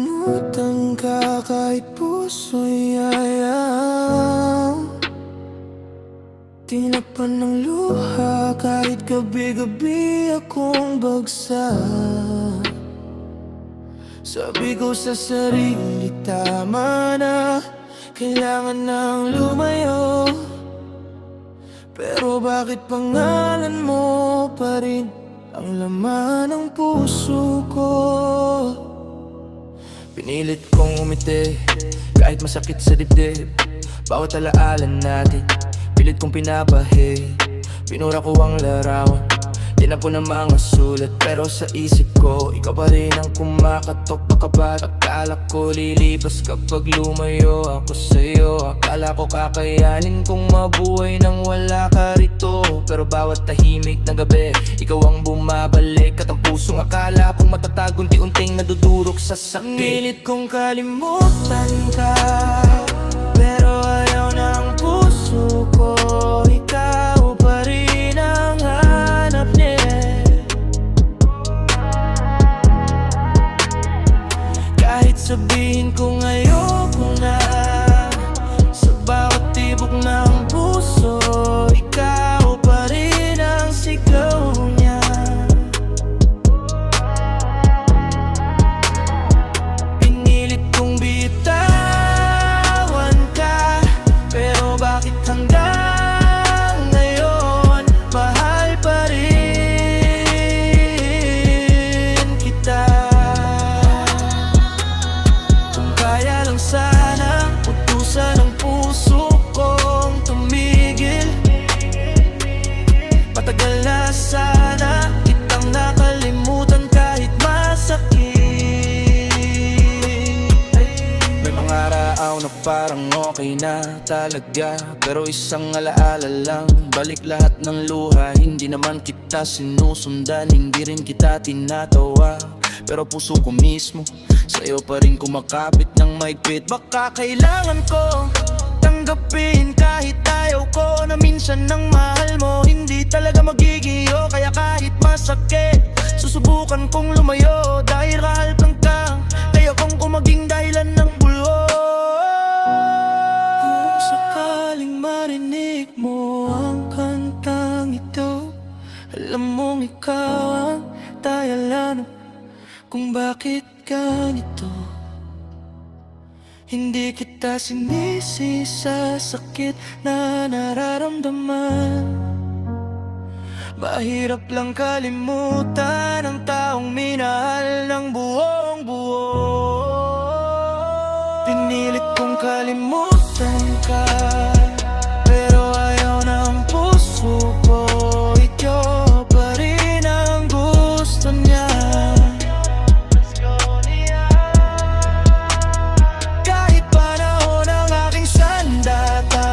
kalimutan ka kahit puso'y ayaw. Tinapan ng luha kahit gabi-gabi akong bagsak. Sabi ko sa sarili, tama na, kailangan nang lumayo. Pero bakit pangalan mo pa rin ang laman ng puso ko? Pinilit kong umiti kahit masakit sa dibdib. Bawat alaala natin pilit kong pinabahi. Pinura ko ang larawan, tinapon ang mga sulat. Pero sa isip ko, ikaw pa rin ang kumakatok. Baka ba't akala ko lilipas kapag lumayo ako sa'yo? Akala ko kakayanin kong mabuhay nang wala ka rito. Pero bawat tahimik na gabi, ikaw ang bumabalik. At ang pusong akala kong matatag, unti-unting nadudurog sa sakit. Pilit kong kalimutan ka, pero ayaw ng puso ko. Ikaw pa rin ang hanap niya. Kahit sabihin kong ayoko na, sa bawat tibok ng puso, ikaw pa rin ang sigaw niya. Pinilit kong bitawan ka, pero bakit hanggang ngayon mahal pa rin kita? Kung kaya lang sana utusan ang puso kong tumigil. Matagal na sana kitang nakalimutan kahit masakit. May mga araw na parang okay na talaga, pero isang alaala lang, balik lahat ng luha. Hindi naman kita sinusundan, hindi rin kita tinatawa, pero puso ko mismo sa'yo pa rin kumakapit ng mahigpit. Baka kailangan ko tanggapin kahit ayaw ko na minsan ng mahal mo hindi talaga magigiyo. Kaya kahit masakit, susubukan kong lumayo. Dahil kahal kang kang, kaya kong maging dahilan ng bulyo. Kung sakaling marinig mo ang kantang ito, alam mong ikaw ang dahilan kung bakit ganito. Hindi kita sinisi sa sakit na nararamdaman. Mahirap lang kalimutan ang taong minahal ng buong buo. Pinilit kong kalimutan ka, pero ayaw ng puso ko. Ikaw pa rin ang gusto niya. Kahit panahon ang aking sandata,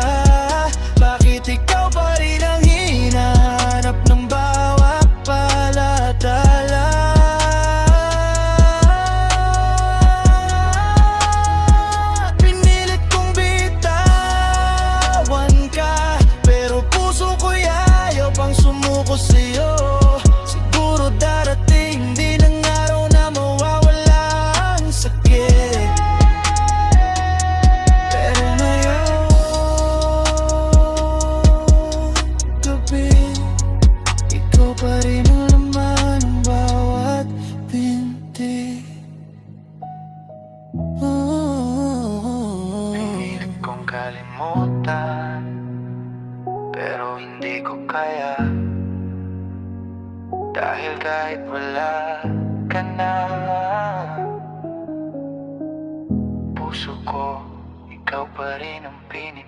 bakit ikaw pa rin ang hinahanap ng bawat palatala? Pinilit kong bitawan ka, pero puso ko'y ayaw pang sumuko sa'yo. Siguro darating din ang araw na mawawala ang sakit. Pero ngayon gabi, ikaw pa rin ang laman ng bawat binti. Pinilit kong kalimutan, pero hindi ko kaya. Dahil kahit wala ka na, puso ko, ikaw pa rin ang pinili.